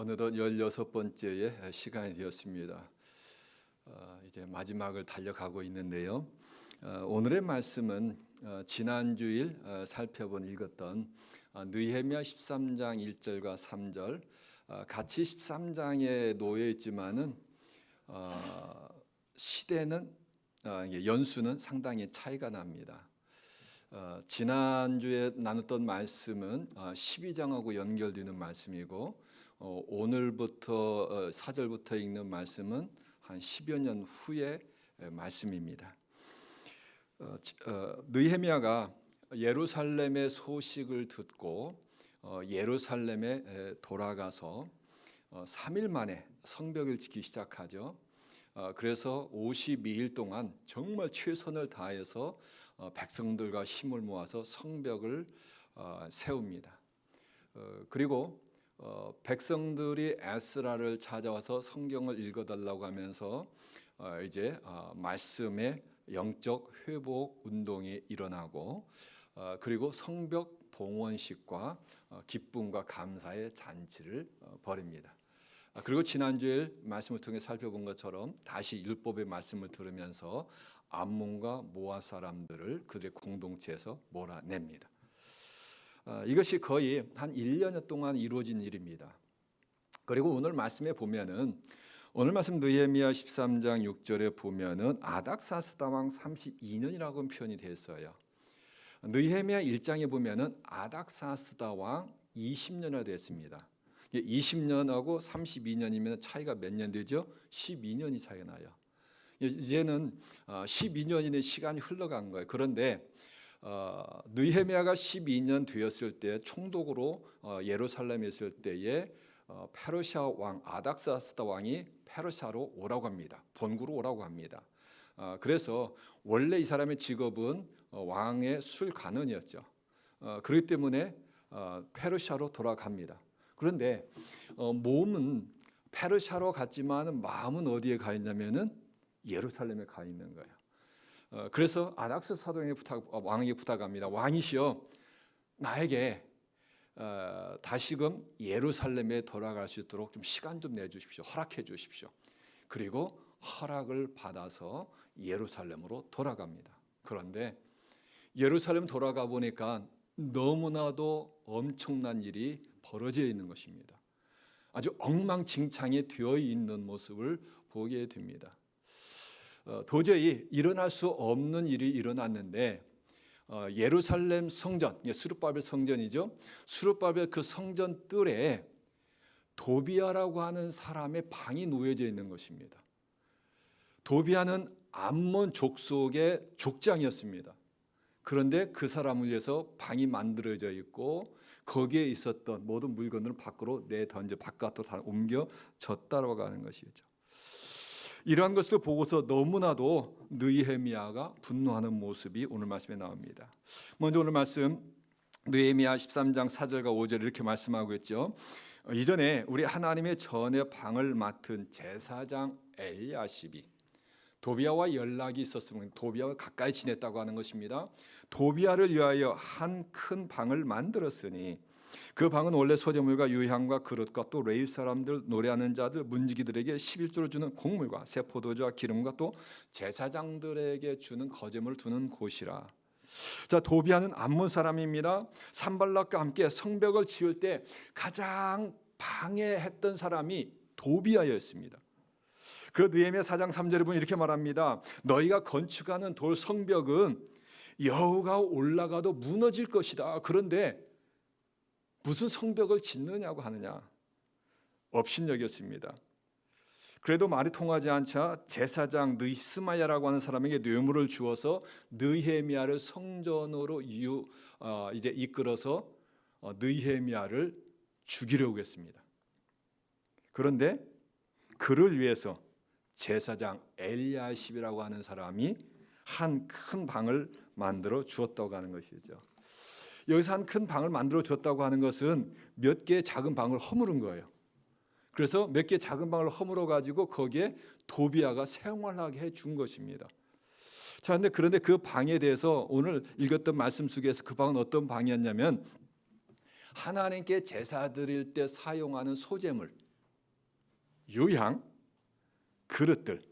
어느덧 16번째의 시간이 되었습니다. 이제 마지막을 달려가고 있는데요. 오늘의 말씀은 지난주일 읽었던 느헤미야 13장 1절과 3절 같이 13장에 놓여 있지만은 시대는 연수는 상당히 차이가 납니다. 지난주에 나눴던 말씀은 12장하고 연결되는 말씀이고 오늘부터 4절부터 읽는 말씀은 한 10여 년 후의 말씀입니다. 느헤미야가 예루살렘의 소식을 듣고 예루살렘에 돌아가서 3일 만에 성벽을 짓기 시작하죠. 그래서 52일 동안 정말 최선을 다해서 백성들과 힘을 모아서 성벽을 세웁니다. 그리고 백성들이 에스라를 찾아와서 성경을 읽어달라고 하면서 이제 말씀의 영적 회복 운동이 일어나고 그리고 성벽 봉헌식과 기쁨과 감사의 잔치를 벌입니다. 그리고 지난주에 말씀을 통해 살펴본 것처럼 다시 율법의 말씀을 들으면서 암몬과 모압 사람들을 그들의 공동체에서 몰아냅니다. 이것이 거의 한 1년여 동안 이루어진 일입니다. 그리고 오늘 말씀에 보면은 오늘 말씀 느헤미야 13장 6절에 보면은 아닥사스다 왕 32년이라고 표현이 되어 있어요. 느헤미야 1장에 보면은 아닥사스다 왕 20년이나 됐습니다. 20년하고 32년이면 차이가 몇 년 되죠? 12년이 차이가 나요. 이제는 12년이나 시간이 흘러간 거예요. 그런데 느헤미야가 12년 되었을 때 총독으로 예루살렘에 있을 때에 페르시아 왕 아닥사스다 왕이 페르시아로 오라고 합니다. 본국으로 오라고 합니다. 그래서 원래 이 사람의 직업은 왕의 술관원이었죠. 그렇기 때문에 페르시아로 돌아갑니다. 그런데 몸은 페르시아로 갔지만 마음은 어디에 가 있냐면은 예루살렘에 가 있는 거예요. 그래서 아닥사스다 왕에게 부탁합니다. 왕이시여, 나에게 다시금 예루살렘에 돌아갈 수 있도록 좀 시간 좀 내주십시오. 허락해 주십시오. 그리고 허락을 받아서 예루살렘으로 돌아갑니다. 그런데 예루살렘 돌아가 보니까 너무나도 엄청난 일이 벌어져 있는 것입니다. 아주 엉망진창이 되어 있는 모습을 보게 됩니다. 도저히 일어날 수 없는 일이 일어났는데 예루살렘 성전, 스룹바벨 성전이죠. 스룹바벨 그 성전 뜰에 도비아라고 하는 사람의 방이 놓여져 있는 것입니다. 도비아는 암몬 족속의 족장이었습니다. 그런데 그 사람을 위해서 방이 만들어져 있고 거기에 있었던 모든 물건들을 밖으로 내던져 바깥으로 다 옮겨졌다고 하는 것이죠. 이러한 것을 보고서 너무나도 느헤미야가 분노하는 모습이 오늘 말씀에 나옵니다. 먼저 오늘 말씀 느헤미야 13장 4절과 5절 이렇게 말씀하고 있죠. 이전에 우리 하나님의 전의 방을 맡은 제사장 엘리야십이 도비아와 연락이 있었으면 도비아와 가까이 지냈다고 하는 것입니다. 도비아를 위하여 한 큰 방을 만들었으니 그 방은 원래 소재물과 유향과 그릇과 또 레위 사람들, 노래하는 자들, 문지기들에게 11조로 주는 곡물과 새 포도주와 기름과 또 제사장들에게 주는 거제물을 두는 곳이라. 자, 도비아는 암몬 사람입니다. 산발락과 함께 성벽을 지을 때 가장 방해했던 사람이 도비아였습니다. 그 느헤미야 4장 3절에 보면 이렇게 말합니다. 너희가 건축하는 돌 성벽은 여호가 올라가도 무너질 것이다. 그런데 무슨 성벽을 짓느냐고 하느냐. 업신여겼습니다. 그래도 말이 통하지 않자 제사장 느스마야라고 하는 사람에게 뇌물을 주어서 느헤미야를 성전으로 이제 이끌어서 느헤미야를 죽이려고 했습니다. 그런데 그를 위해서 제사장 엘리야십이라고 하는 사람이 한 큰 방을 만들어 주었다고 하는 것이죠. 여기서 한 큰 방을 만들어 주었다고 하는 것은 몇 개의 작은 방을 허물은 거예요. 그래서 몇 개의 작은 방을 허물어 가지고 거기에 도비아가 생활하게 해준 것입니다. 자, 그런데 그 방에 대해서 오늘 읽었던 말씀 속에서 그 방은 어떤 방이었냐면 하나님께 제사 드릴 때 사용하는 소재물, 유향, 그릇들.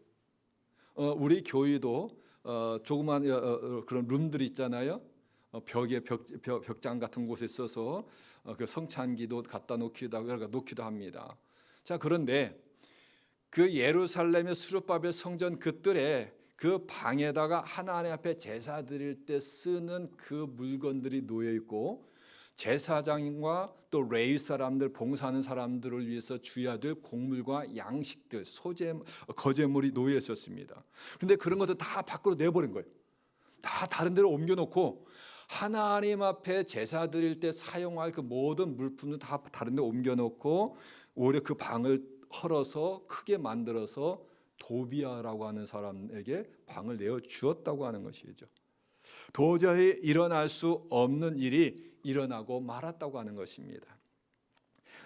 우리 교회도 조그만 그런 룸들 있잖아요. 벽에 벽장 같은 곳에 있어서 그 성찬기도 갖다 놓기도 합니다. 자, 그런데 그 예루살렘의 스룹바벨 성전 그뜰에 그 방에다가 하나님 앞에 제사 드릴 때 쓰는 그 물건들이 놓여 있고, 제사장과 또 레위 사람들, 봉사하는 사람들을 위해서 주어야 될 곡물과 양식들, 거제물이 놓여 있었습니다. 그런데 그런 것들 다 밖으로 내버린 거예요. 다 다른 데로 옮겨놓고 하나님 앞에 제사 드릴 때 사용할 그 모든 물품을 다 다른 데 옮겨놓고 오히려 그 방을 헐어서 크게 만들어서 도비아라고 하는 사람에게 방을 내어 주었다고 하는 것이죠. 도저히 일어날 수 없는 일이 일어나고 말았다고 하는 것입니다.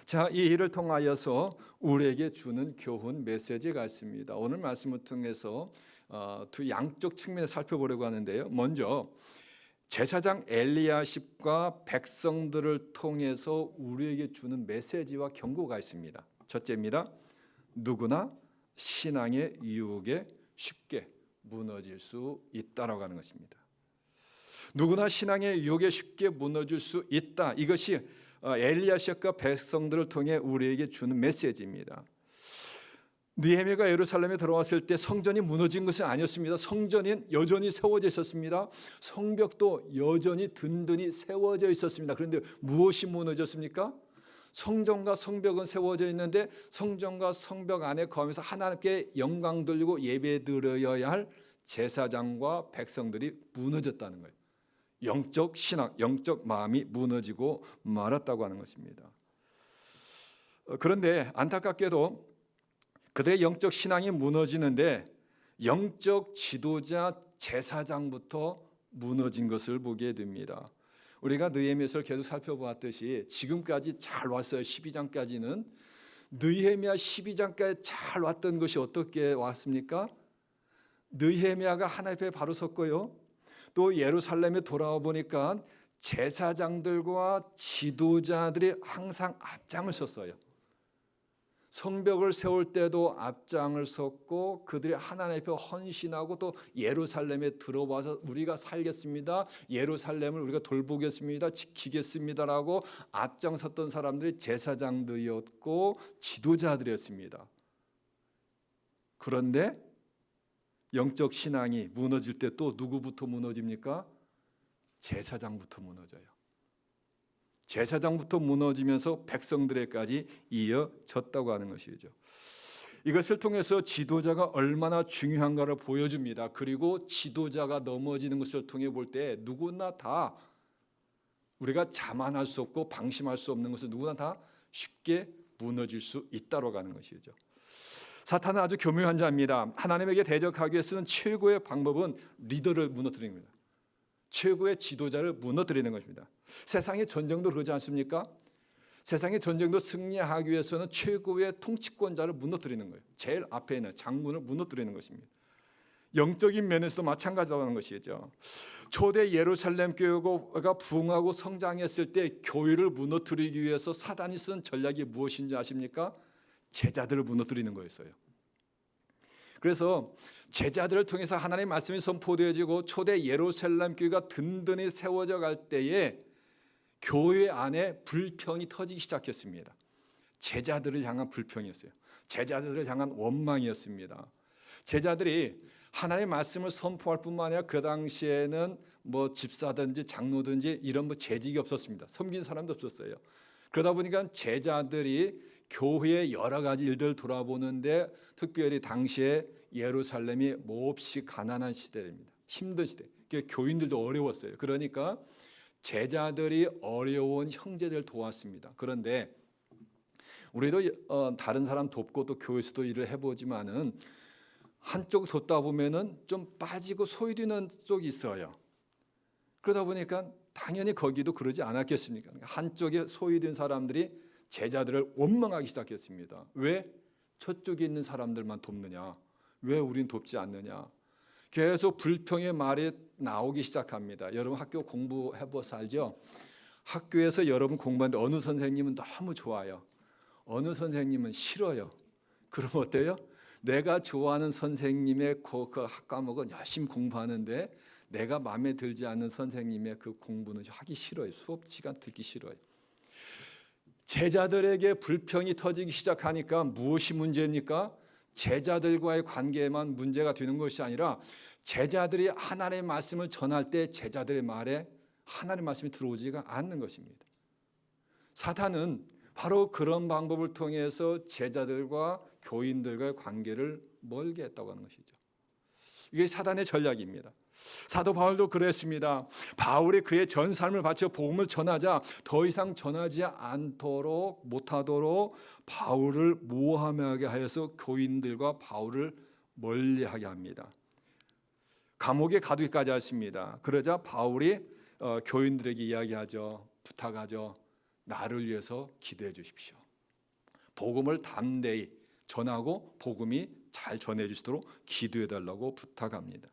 자, 이 일을 통하여서 우리에게 주는 교훈 메시지가 있습니다. 오늘 말씀을 통해서 두 양쪽 측면을 살펴보려고 하는데요. 먼저 제사장 엘리야십과 백성들을 통해서 우리에게 주는 메시지와 경고가 있습니다. 첫째입니다. 누구나 신앙의 유혹에 쉽게 무너질 수 있다라고 하는 것입니다. 누구나 신앙의 유혹에 쉽게 무너질 수 있다. 이것이 엘리야십과 백성들을 통해 우리에게 주는 메시지입니다. 느헤미야가 예루살렘에 들어왔을 때 성전이 무너진 것은 아니었습니다. 성전은 여전히 세워져 있었습니다. 성벽도 여전히 든든히 세워져 있었습니다. 그런데 무엇이 무너졌습니까? 성전과 성벽은 세워져 있는데 성전과 성벽 안에 거하면서 하나님께 영광 돌리고 예배 드려야 할 제사장과 백성들이 무너졌다는 거예요. 영적 신앙, 영적 마음이 무너지고 말았다고 하는 것입니다. 그런데 안타깝게도 그들의 영적 신앙이 무너지는데 영적 지도자 제사장부터 무너진 것을 보게 됩니다. 우리가 느헤미야서를 계속 살펴보았듯이 지금까지 잘 왔어요. 12장까지는. 느헤미야 12장까지 잘 왔던 것이 어떻게 왔습니까? 느헤미야가 하나님 앞에 바로 섰고요. 또 예루살렘에 돌아와 보니까 제사장들과 지도자들이 항상 앞장을 섰어요. 성벽을 세울 때도 앞장을 섰고 그들이 하나님 앞에 헌신하고 또 예루살렘에 들어와서 우리가 살겠습니다. 예루살렘을 우리가 돌보겠습니다. 지키겠습니다라고 앞장섰던 사람들이 제사장들이었고 지도자들이었습니다. 그런데 영적 신앙이 무너질 때 또 누구부터 무너집니까? 제사장부터 무너져요. 제사장부터 무너지면서 백성들에까지 이어졌다고 하는 것이죠. 이것을 통해서 지도자가 얼마나 중요한가를 보여줍니다. 그리고 지도자가 넘어지는 것을 통해 볼 때 누구나 다 우리가 자만할 수 없고 방심할 수 없는 것을 누구나 다 쉽게 무너질 수 있다고 하는 것이죠. 사탄은 아주 교묘한 자입니다. 하나님에게 대적하기 위해서는 최고의 방법은 리더를 무너뜨리는 겁니다. 최고의 지도자를 무너뜨리는 것입니다. 세상의 전쟁도 그러지 않습니까? 세상의 전쟁도 승리하기 위해서는 최고의 통치권자를 무너뜨리는 거예요. 제일 앞에 있는 장군을 무너뜨리는 것입니다. 영적인 면에서도 마찬가지라는 것이죠. 초대 예루살렘 교회가 부흥하고 성장했을 때 교회를 무너뜨리기 위해서 사단이 쓴 전략이 무엇인지 아십니까? 제자들을 무너뜨리는 거였어요. 그래서 제자들을 통해서 하나님의 말씀이 선포되어지고 초대 예루살렘 교회가 든든히 세워져 갈 때에 교회 안에 불평이 터지기 시작했습니다. 제자들을 향한 불평이었어요. 제자들을 향한 원망이었습니다. 제자들이 하나님의 말씀을 선포할 뿐만 아니라 그 당시에는 뭐 집사든지 장로든지 이런 뭐 재직이 없었습니다. 섬긴 사람도 없었어요. 그러다 보니까 제자들이 교회의 여러 가지 일들을 돌아보는데 특별히 당시에 예루살렘이 몹시 가난한 시대입니다. 힘든 시대. 교인들도 어려웠어요. 그러니까 제자들이 어려운 형제들 도왔습니다. 그런데 우리도 다른 사람 돕고 또 교회에서도 일을 해보지만은 한쪽 돕다 보면은 좀 빠지고 소외되는 쪽이 있어요. 그러다 보니까 당연히 거기도 그러지 않았겠습니까? 한쪽에 소외된 사람들이 제자들을 원망하기 시작했습니다. 왜 저쪽에 있는 사람들만 돕느냐? 왜 우린 돕지 않느냐? 계속 불평의 말이 나오기 시작합니다. 여러분 학교 공부해보서 알죠? 학교에서 여러분 공부하는데 어느 선생님은 너무 좋아요. 어느 선생님은 싫어요. 그럼 어때요? 내가 좋아하는 선생님의 그 학과목은 열심히 공부하는데 내가 마음에 들지 않는 선생님의 그 공부는 하기 싫어요. 수업 시간 듣기 싫어요. 제자들에게 불평이 터지기 시작하니까 무엇이 문제입니까? 제자들과의 관계에만 문제가 되는 것이 아니라 제자들이 하나님의 말씀을 전할 때 제자들의 말에 하나님의 말씀이 들어오지가 않는 것입니다. 사탄은 바로 그런 방법을 통해서 제자들과 교인들과의 관계를 멀게 했다고 하는 것이죠. 이게 사단의 전략입니다. 사도 바울도 그랬습니다. 바울이 그의 전 삶을 바쳐 복음을 전하자 더 이상 전하지 않도록 못하도록 바울을 모함하게 하여서 교인들과 바울을 멀리하게 합니다. 감옥에 가두기까지 하십니다. 그러자 바울이 교인들에게 이야기하죠. 부탁하죠. 나를 위해서 기도해 주십시오. 복음을 담대히 전하고 복음이 잘 전해지도록 기도해 달라고 부탁합니다.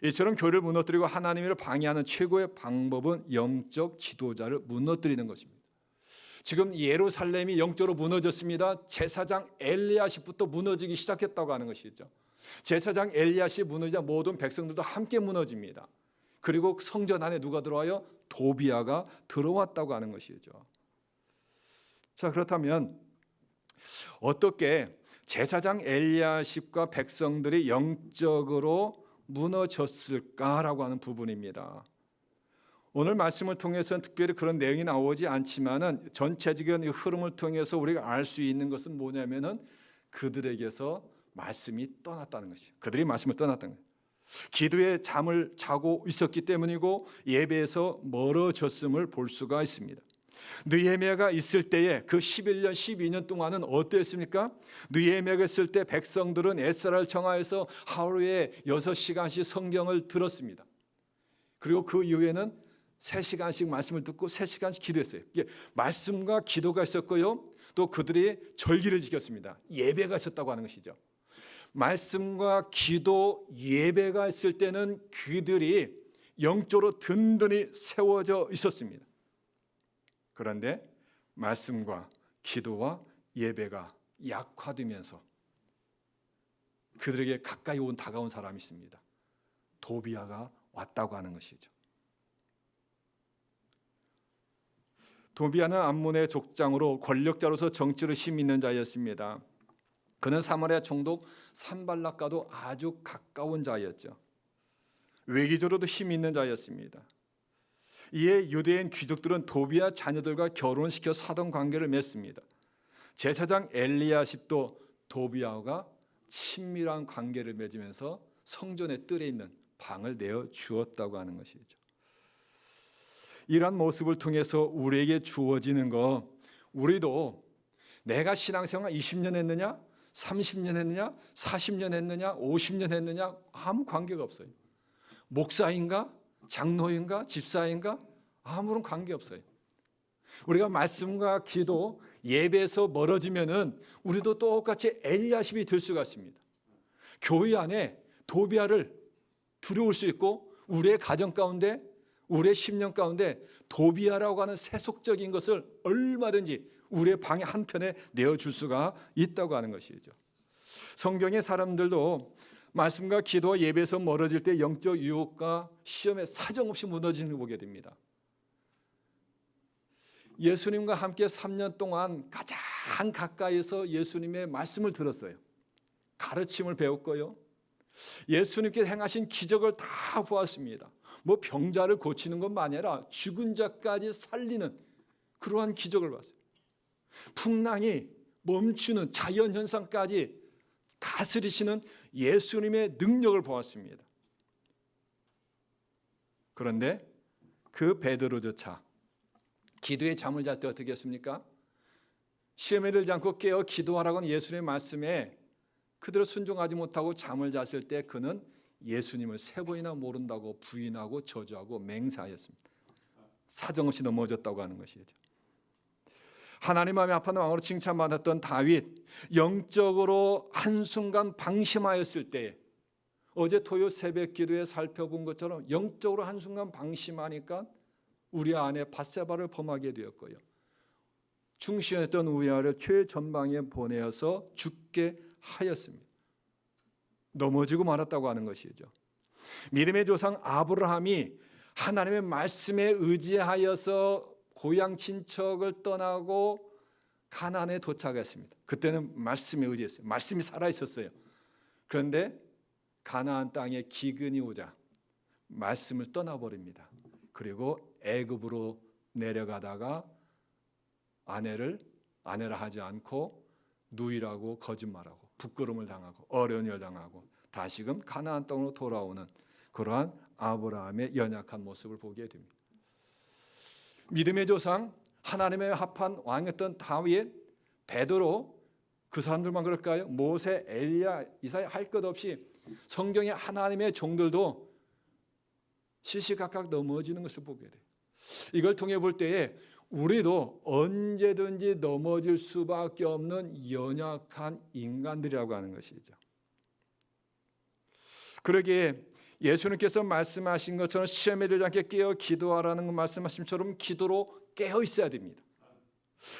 이처럼 교회를 무너뜨리고 하나님을 방해하는 최고의 방법은 영적 지도자를 무너뜨리는 것입니다. 지금 예루살렘이 영적으로 무너졌습니다. 제사장 엘리야십부터 무너지기 시작했다고 하는 것이죠. 제사장 엘리야십이 무너지자 모든 백성들도 함께 무너집니다. 그리고 성전 안에 누가 들어와요? 도비아가 들어왔다고 하는 것이죠. 자, 그렇다면 어떻게 제사장 엘리야십과 백성들이 영적으로 무너졌을까라고 하는 부분입니다. 오늘 말씀을 통해서는 특별히 그런 내용이 나오지 않지만은 전체적인 이 흐름을 통해서 우리가 알 수 있는 것은 뭐냐면은 그들에게서 말씀이 떠났다는 것이에요. 그들이 말씀을 떠났다는 거예요. 기도에 잠을 자고 있었기 때문이고 예배에서 멀어졌음을 볼 수가 있습니다. 느헤미야가 있을 때에 그 11년 12년 동안은 어땠습니까? 느헤미야가 있을 때 백성들은 에스라를 청하여서 하루에 6시간씩 성경을 들었습니다. 그리고 그 이후에는 3시간씩 말씀을 듣고 3시간씩 기도했어요. 이게 말씀과 기도가 있었고요. 또 그들이 절기를 지켰습니다. 예배가 있었다고 하는 것이죠. 말씀과 기도, 예배가 있을 때는 그들이 영적으로 든든히 세워져 있었습니다. 그런데 말씀과 기도와 예배가 약화되면서 그들에게 가까이 다가온 사람이 있습니다. 도비아가 왔다고 하는 것이죠. 도비아는 암몬의 족장으로 권력자로서 정치로 힘 있는 자였습니다. 그는 사마리아 총독 산발락과도 아주 가까운 자였죠. 외기적으로도 힘 있는 자였습니다. 이에 유대인 귀족들은 도비아 자녀들과 결혼을 시켜 사돈 관계를 맺습니다. 제사장 엘리야십도 도비아와 친밀한 관계를 맺으면서 성전의 뜰에 있는 방을 내어 주었다고 하는 것이죠. 이러한 모습을 통해서 우리에게 주어지는 거, 우리도 내가 신앙생활 20년 했느냐, 30년 했느냐, 40년 했느냐, 50년 했느냐 아무 관계가 없어요. 목사인가, 장로인가, 집사인가 아무런 관계 없어요. 우리가 말씀과 기도, 예배에서 멀어지면은 우리도 똑같이 엘리야십이 될 수가 있습니다. 교회 안에 도비아를 두려울 수 있고 우리의 가정 가운데, 우리의 심령 가운데 도비아라고 하는 세속적인 것을 얼마든지 우리의 방의 한편에 내어줄 수가 있다고 하는 것이죠. 성경의 사람들도 말씀과 기도와 예배에서 멀어질 때 영적 유혹과 시험에 사정없이 무너지는 걸 보게 됩니다. 예수님과 함께 3년 동안 가장 가까이서 예수님의 말씀을 들었어요. 가르침을 배웠고요. 예수님께 행하신 기적을 다 보았습니다. 뭐 병자를 고치는 것만 아니라 죽은 자까지 살리는 그러한 기적을 봤어요. 풍랑이 멈추는 자연현상까지 다스리시는 예수님의 능력을 보았습니다. 그런데 그 베드로조차 기도에 잠을 잘 때 어떻게 했습니까? 시험에 들지 않고 깨어 기도하라고는 예수님의 말씀에 그대로 순종하지 못하고 잠을 잤을 때 그는 예수님을 3번이나 모른다고 부인하고 저주하고 맹세하였습니다. 사정없이 넘어졌다고 하는 것이죠. 하나님 마음에 아파하는 왕으로 칭찬받았던 다윗, 영적으로 한순간 방심하였을 때에 어제 토요 새벽 기도에 살펴본 것처럼 영적으로 한순간 방심하니까 우리 안에 밧세바를 범하게 되었고요. 충신했던 우리아를 최전방에 보내어서 죽게 하였습니다. 넘어지고 말았다고 하는 것이죠. 믿음의 조상 아브라함이 하나님의 말씀에 의지하여서 고향 친척을 떠나고 가나안에 도착했습니다. 그때는 말씀에 의지했어요. 말씀이 살아있었어요. 그런데 가나안 땅에 기근이 오자 말씀을 떠나버립니다. 그리고 애굽으로 내려가다가 아내라 하지 않고 누이라고 거짓말하고 부끄러움을 당하고 어려운 일을 당하고 다시금 가나안 땅으로 돌아오는 그러한 아브라함의 연약한 모습을 보게 됩니다. 믿음의 조상 하나님의 합한 왕이었던 다윗, 베드로 그 사람들만 그럴까요? 모세, 엘리야, 이사야 할 것 없이 성경의 하나님의 종들도 시시각각 넘어지는 것을 보게 돼요. 이걸 통해 볼 때에 우리도 언제든지 넘어질 수밖에 없는 연약한 인간들이라고 하는 것이죠. 그러기에 예수님께서 말씀하신 것처럼 시험에 들지 않게 깨어 기도하라는 말씀하심처럼 기도로 깨어 있어야 됩니다.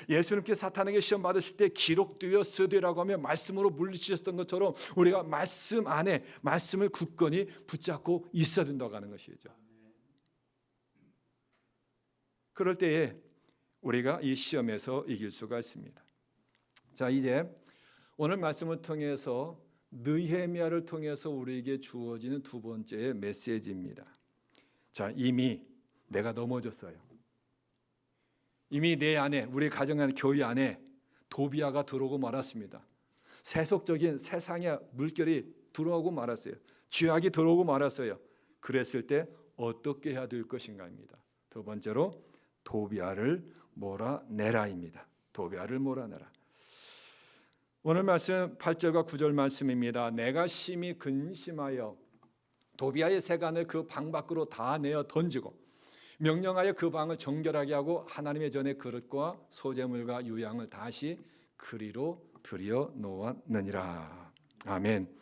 예수님께서 사탄에게 시험 받으실 때 기록되었으되라고 하며 말씀으로 물리치셨던 것처럼 우리가 말씀 안에 말씀을 굳건히 붙잡고 있어야 된다고 하는 것이죠. 그럴 때에 우리가 이 시험에서 이길 수가 있습니다. 자, 이제 오늘 말씀을 통해서 느헤미야를 통해서 우리에게 주어지는 두 번째의 메시지입니다. 자, 이미 내가 넘어졌어요. 이미 내 안에, 우리 가정 안에, 교회 안에 도비아가 들어오고 말았습니다. 세속적인 세상의 물결이 들어오고 말았어요. 죄악이 들어오고 말았어요. 그랬을 때 어떻게 해야 될 것인가입니다. 두 번째로 도비아를 몰아내라입니다. 도비아를 몰아내라. 오늘 말씀 8절과 9절 말씀입니다. 내가 심히 근심하여 도비아의 세간을 그 방 밖으로 다 내어 던지고 명령하여 그 방을 정결하게 하고 하나님의 전에 그릇과 소재물과 유향을 다시 그리로 들여 놓았느니라. 아멘.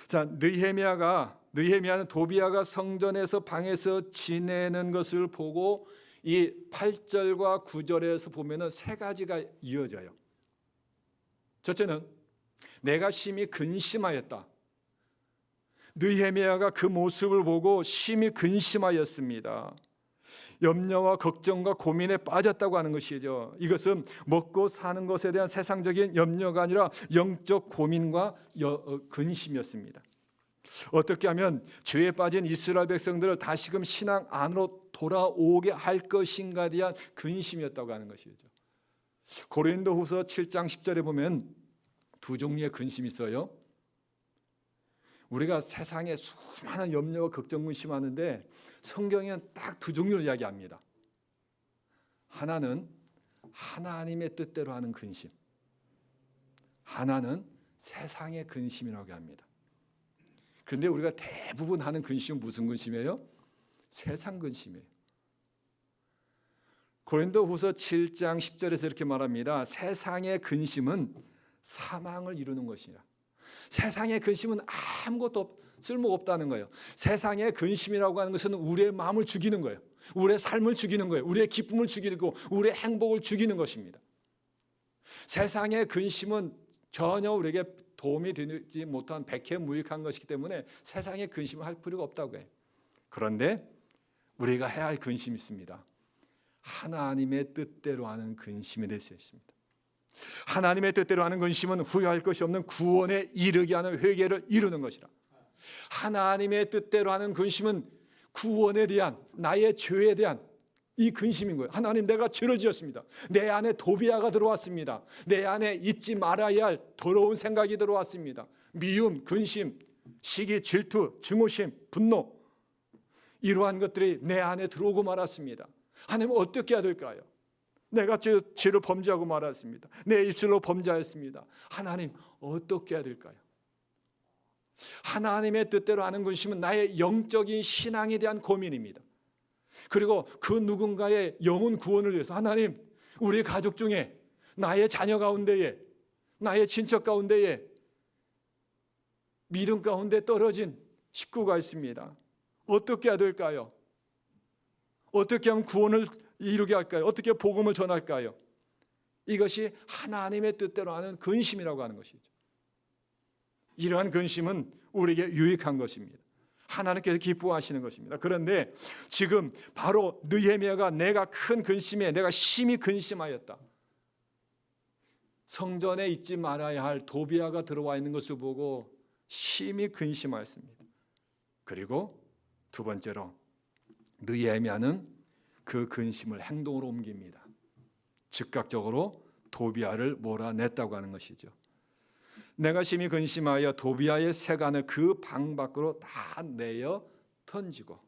자, 느헤미야는 도비아가 성전에서 방에서 지내는 것을 보고 이 8절과 9절에서 보면은 세 가지가 이어져요. 첫째는 내가 심히 근심하였다. 느헤미야가 그 모습을 보고 심히 근심하였습니다. 염려와 걱정과 고민에 빠졌다고 하는 것이죠. 이것은 먹고 사는 것에 대한 세상적인 염려가 아니라 영적 고민과 근심이었습니다. 어떻게 하면 죄에 빠진 이스라엘 백성들을 다시금 신앙 안으로 돌아오게 할 것인가에 대한 근심이었다고 하는 것이죠. 고린도후서 7장 10절에 보면 두 종류의 근심이 있어요. 우리가 세상에 수많은 염려와 걱정, 근심하는데 성경에는 딱 두 종류를 이야기합니다. 하나는 하나님의 뜻대로 하는 근심, 하나는 세상의 근심이라고 합니다. 그런데 우리가 대부분 하는 근심은 무슨 근심이에요? 세상 근심이에요. 고린도후서 7장 10절에서 이렇게 말합니다. 세상의 근심은 사망을 이루는 것이라. 세상의 근심은 아무것도 쓸모가 없다는 거예요. 세상의 근심이라고 하는 것은 우리의 마음을 죽이는 거예요. 우리의 삶을 죽이는 거예요. 우리의 기쁨을 죽이고 우리의 행복을 죽이는 것입니다. 세상의 근심은 전혀 우리에게 도움이 되지 못한 백해무익한 것이기 때문에 세상의 근심을 할 필요가 없다고 해요. 그런데 우리가 해야 할 근심이 있습니다. 하나님의 뜻대로 하는 근심에 대해서 있습니다. 하나님의 뜻대로 하는 근심은 후회할 것이 없는 구원에 이르게 하는 회개를 이루는 것이라. 하나님의 뜻대로 하는 근심은 구원에 대한, 나의 죄에 대한 이 근심인 거예요. 하나님, 내가 죄를 지었습니다. 내 안에 도비아가 들어왔습니다. 내 안에 잊지 말아야 할 더러운 생각이 들어왔습니다. 미움, 근심, 시기, 질투, 증오심, 분노, 이러한 것들이 내 안에 들어오고 말았습니다. 하나님, 어떻게 해야 될까요? 내가 죄를 범죄하고 말았습니다. 내 입술로 범죄하였습니다. 하나님, 어떻게 해야 될까요? 하나님의 뜻대로 하는 근심은 나의 영적인 신앙에 대한 고민입니다. 그리고 그 누군가의 영혼 구원을 위해서, 하나님, 우리 가족 중에 나의 자녀 가운데에, 나의 친척 가운데에 믿음 가운데 떨어진 식구가 있습니다. 어떻게 해야 될까요? 어떻게 하면 구원을 이루게 할까요? 어떻게 복음을 전할까요? 이것이 하나님의 뜻대로 하는 근심이라고 하는 것이죠. 이러한 근심은 우리에게 유익한 것입니다. 하나님께서 기뻐하시는 것입니다. 그런데 지금 바로 느헤미야가 내가 큰 근심에 내가 심히 근심하였다. 성전에 있지 말아야 할 도비아가 들어와 있는 것을 보고 심히 근심하였습니다. 그리고 두 번째로 느헤미야는 그 근심을 행동으로 옮깁니다. 즉각적으로 도비아를 몰아냈다고 하는 것이죠. 내가 심히 근심하여 도비아의 세간을 그 방 밖으로 다 내어 던지고,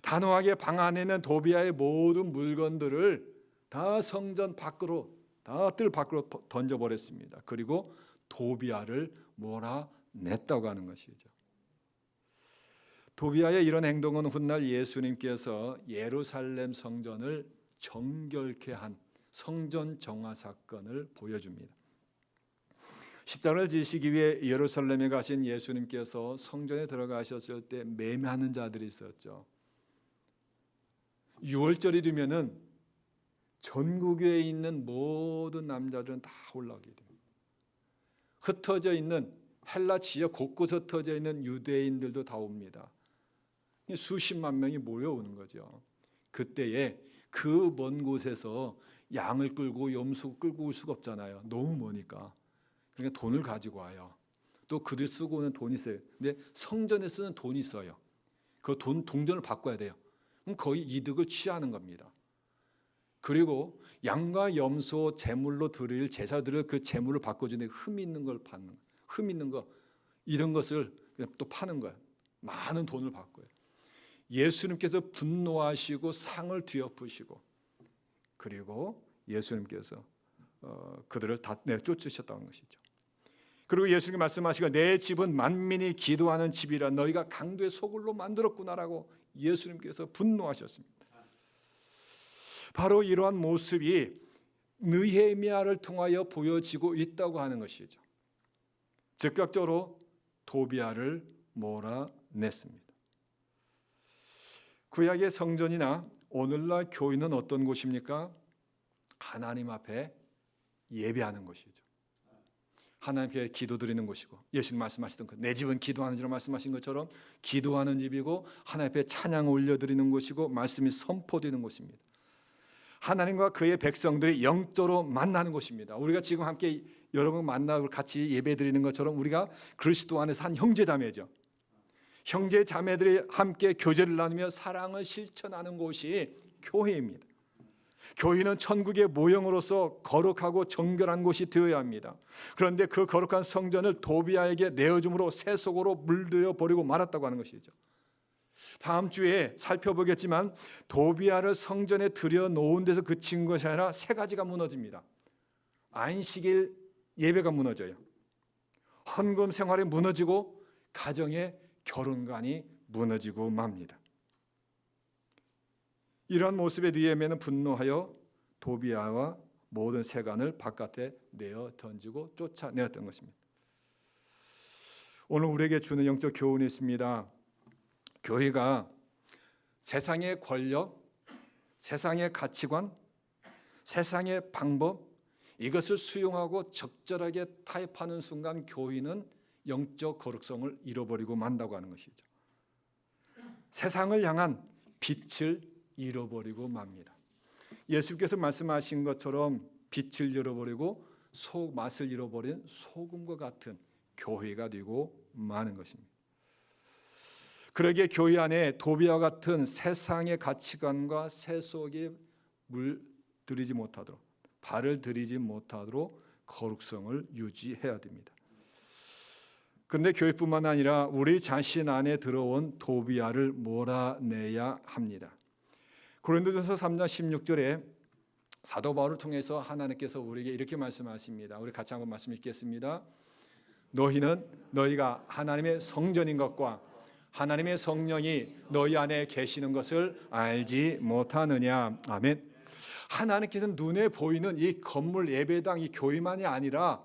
단호하게 방 안에 있는 도비아의 모든 물건들을 다 성전 밖으로, 다 뜰 밖으로 던져버렸습니다. 그리고 도비아를 몰아냈다고 하는 것이죠. 도비아의 이런 행동은 훗날 예수님께서 예루살렘 성전을 정결케 한 성전 정화 사건을 보여줍니다. 십자가를 지시기 위해 예루살렘에 가신 예수님께서 성전에 들어가셨을 때 매매하는 자들이 있었죠. 6월절이 되면은 전국에 있는 모든 남자들은 다 올라오게 됩니다. 흩어져 있는 헬라 지역 곳곳에 흩어져 있는 유대인들도 다 옵니다. 수십만 명이 몰려오는 거죠. 그때에 그 먼 곳에서 양을 끌고 염소 끌고 올 수가 없잖아요. 너무 머니까. 그러니까 돈을 가지고 와요. 또 그들 쓰고 오는 돈이 있어요. 근데 성전에 쓰는 돈이 있어요. 그 돈 동전을 바꿔야 돼요. 그럼 거의 이득을 취하는 겁니다. 그리고 양과 염소 제물로 드릴 제사들을 그 제물을 바꿔주는데 흠 있는 걸 받는 거예요. 흠 있는 거 이런 것을 또 파는 거예요. 많은 돈을 바꿔요. 예수님께서 분노하시고 상을 뒤엎으시고, 그리고 예수님께서 그들을 다 내쫓으셨다는 것이죠. 그리고 예수님이 말씀하시고 내 집은 만민이 기도하는 집이라 너희가 강도의 소굴로 만들었구나라고 예수님께서 분노하셨습니다. 바로 이러한 모습이 느헤미야를 통하여 보여지고 있다고 하는 것이죠. 즉각적으로 도비아를 몰아냈습니다. 구약의 성전이나 오늘날 교회는 어떤 곳입니까? 하나님 앞에 예배하는 곳이죠. 하나님께 기도드리는 곳이고, 예수님 말씀하시던 내 집은 기도하는 집으로 말씀하신 것처럼 기도하는 집이고, 하나님 앞에 찬양을 올려드리는 곳이고, 말씀이 선포되는 곳입니다. 하나님과 그의 백성들이 영적으로 만나는 곳입니다. 우리가 지금 함께 여러분 만나고 같이 예배드리는 것처럼 우리가 그리스도 안에서 한 형제자매죠. 형제자매들이 함께 교제를 나누며 사랑을 실천하는 곳이 교회입니다. 교회는 천국의 모형으로서 거룩하고 정결한 곳이 되어야 합니다. 그런데 그 거룩한 성전을 도비아에게 내어줌으로 세속으로 물들여 버리고 말았다고 하는 것이죠. 다음 주에 살펴보겠지만 도비아를 성전에 들여놓은 데서 그친 것이 아니라 세 가지가 무너집니다. 안식일 예배가 무너져요. 헌금 생활이 무너지고 가정의 결혼관이 무너지고 맙니다. 이런 모습에 느헤미야는 분노하여 도비아와 모든 세간을 바깥에 내어 던지고 쫓아내었던 것입니다. 오늘 우리에게 주는 영적 교훈이 있습니다. 교회가 세상의 권력, 세상의 가치관, 세상의 방법, 이것을 수용하고 적절하게 타협하는 순간 교회는 영적 거룩성을 잃어버리고 만다고 하는 것이죠. 세상을 향한 빛을 잃어버리고 맙니다. 예수께서 말씀하신 것처럼 빛을 잃어버리고 맛을 잃어버린 소금과 같은 교회가 되고 마는 것입니다. 그러기에 교회 안에 도비아와 같은 세상의 가치관과 세속에 물들이지 못하도록, 발을 들이지 못하도록 거룩성을 유지해야 됩니다. 그런데 교회뿐만 아니라 우리 자신 안에 들어온 도비아를 몰아내야 합니다. 고린도전서 3장 16절에 사도 바울을 통해서 하나님께서 우리에게 이렇게 말씀하십니다. 우리 같이 한번 말씀 읽겠습니다. 너희가 하나님의 성전인 것과 하나님의 성령이 너희 안에 계시는 것을 알지 못하느냐. 아멘. 하나님께서는 눈에 보이는 이 건물 예배당, 이 교회만이 아니라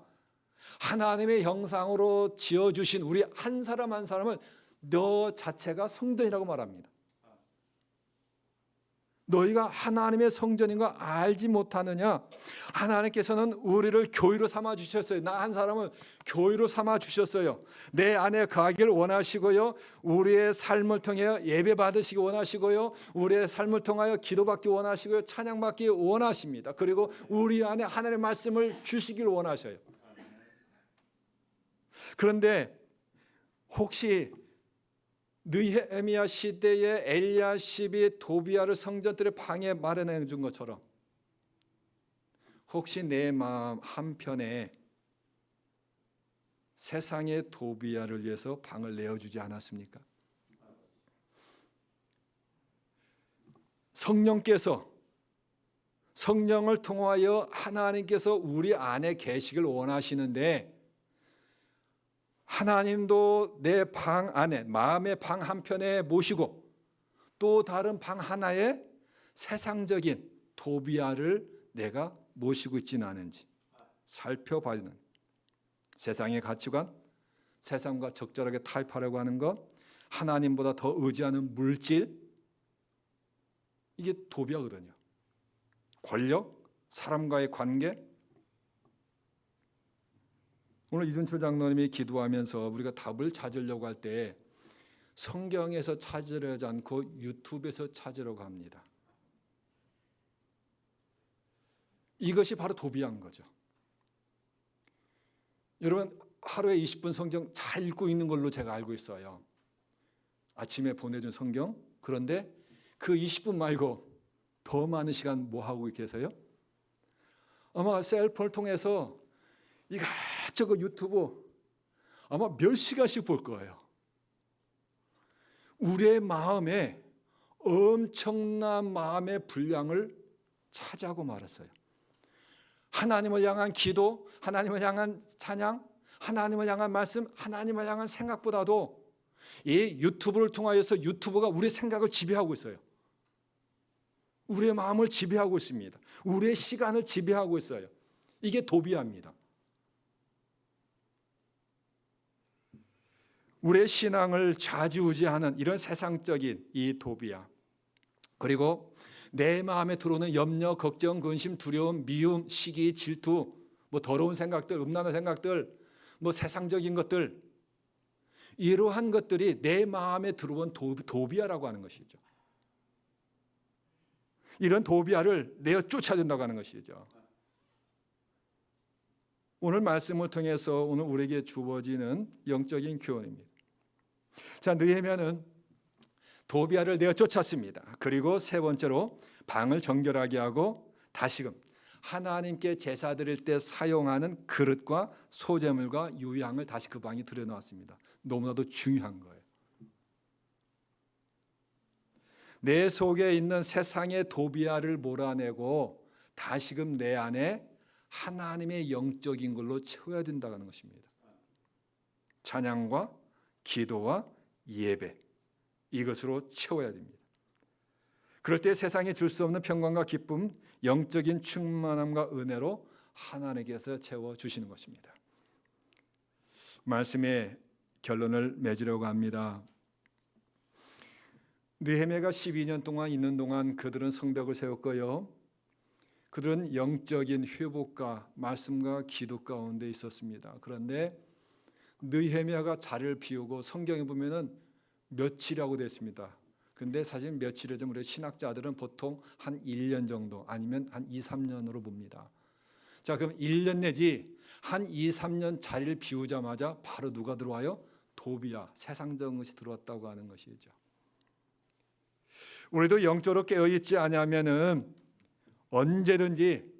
하나님의 형상으로 지어주신 우리 한 사람 한 사람을 너 자체가 성전이라고 말합니다. 너희가 하나님의 성전인 거 알지 못하느냐? 하나님께서는 우리를 교회로 삼아 주셨어요. 나 한 사람은 교회로 삼아 주셨어요. 내 안에 거하기를 원하시고요. 우리의 삶을 통해 예배 받으시기 원하시고요. 우리의 삶을 통하여 기도받기 원하시고요. 찬양받기 원하십니다. 그리고 우리 안에 하나님의 말씀을 주시기를 원하셔요. 그런데 혹시 느헤미야 시대에 엘리야십이 도비야를 성전들의 방에 마련해 준 것처럼 혹시 내 마음 한편에 세상의 도비야를 위해서 방을 내어주지 않았습니까? 성령을 통하여 하나님께서 우리 안에 계시길 원하시는데 하나님도 내 방 안에 마음의 방 한편에 모시고 또 다른 방 하나에 세상적인 도비야를 내가 모시고 있지는 않은지 살펴봐야 세상의 가치관, 세상과 적절하게 타협하려고 하는 것, 하나님보다 더 의지하는 물질, 이게 도비야거든요. 권력, 사람과의 관계. 오늘 이순철 장로님이 기도하면서 우리가 답을 찾으려고 할 때 성경에서 찾으려지 않고 유튜브에서 찾으려고 합니다. 이것이 바로 도비야인 거죠. 여러분 하루에 20분 성경 잘 읽고 있는 걸로 제가 알고 있어요. 아침에 보내준 성경. 그런데 그 20분 말고 더 많은 시간 뭐 하고 계세요? 아마 셀폰을 통해서 이것저것 유튜브 아마 몇 시간씩 볼 거예요. 우리의 마음에 엄청난 마음의 분량을 차지하고 말았어요. 하나님을 향한 기도, 하나님을 향한 찬양, 하나님을 향한 말씀, 하나님을 향한 생각보다도 이 유튜브를 통하여서 유튜브가 우리의 생각을 지배하고 있어요. 우리의 마음을 지배하고 있습니다. 우리의 시간을 지배하고 있어요. 이게 도비야입니다. 우리의 신앙을 좌지우지하는 이런 세상적인 이 도비야, 그리고 내 마음에 들어오는 염려, 걱정, 근심, 두려움, 미움, 시기, 질투, 뭐 더러운 생각들, 음란한 생각들, 뭐 세상적인 것들, 이러한 것들이 내 마음에 들어온 도비야라고 하는 것이죠. 이런 도비야를 내어 쫓아야 된다고 하는 것이죠. 오늘 말씀을 통해서 오늘 우리에게 주어지는 영적인 교훈입니다. 자, 느헤미야는 도비야를 내어 쫓았습니다. 그리고 세 번째로 방을 정결하게 하고 다시금 하나님께 제사 드릴 때 사용하는 그릇과 소재물과 유향을 다시 그 방에 들여놓았습니다. 너무나도 중요한 거예요. 내 속에 있는 세상의 도비야를 몰아내고 다시금 내 안에 하나님의 영적인 걸로 채워야 된다는 것입니다. 찬양과 기도와 예배, 이것으로 채워야 됩니다. 그럴 때 세상에 줄 수 없는 평강과 기쁨, 영적인 충만함과 은혜로 하나님께서 채워주시는 것입니다. 말씀의 결론을 맺으려고 합니다. 느헤미야가 12년 동안 있는 동안 그들은 성벽을 세웠고요. 그들은 영적인 회복과 말씀과 기도 가운데 있었습니다. 그런데 느헤미야가 자리를 비우고 성경에 보면은 며칠이라고 되어 있습니다. 그런데 사실 며칠이죠. 우리 신학자들은 보통 한 1년 정도 아니면 한 2, 3년으로 봅니다. 자, 그럼 1년 내지 한 2, 3년 자리를 비우자마자 바로 누가 들어와요? 도비야, 세상적인 것이 들어왔다고 하는 것이죠. 우리도 영적으로 깨어있지 않으면은 언제든지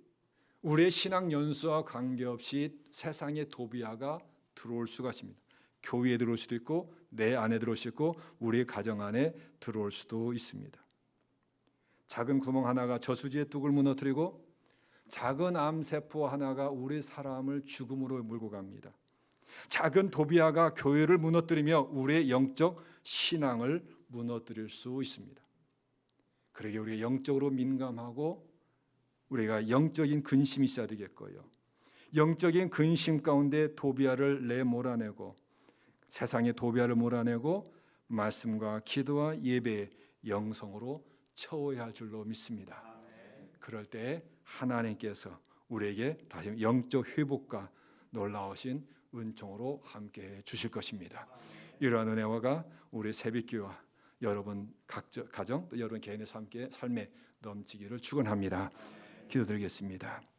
우리의 신앙 연수와 관계없이 세상의 도비야가 들어올 수가 있습니다. 교회에 들어올 수도 있고 내 안에 들어올 수 있고 우리 가정 안에 들어올 수도 있습니다. 작은 구멍 하나가 저수지의 뚝을 무너뜨리고 작은 암세포 하나가 우리 사람을 죽음으로 몰고 갑니다. 작은 도비야가 교회를 무너뜨리며 우리의 영적 신앙을 무너뜨릴 수 있습니다. 그러기에 우리가 영적으로 민감하고 우리가 영적인 근심이 있어야 되겠고요. 영적인 근심 가운데 도비야를 내몰아내고 세상의 도비야를 몰아내고 말씀과 기도와 예배의 영성으로 채워야 할 줄로 믿습니다. 그럴 때 하나님께서 우리에게 다시 영적 회복과 놀라우신 은총으로 함께해 주실 것입니다. 이러한 은혜가 우리 새벽기와 여러분 가정 또 여러분 개인의 삶에 넘치기를 축원합니다. 기도드리겠습니다.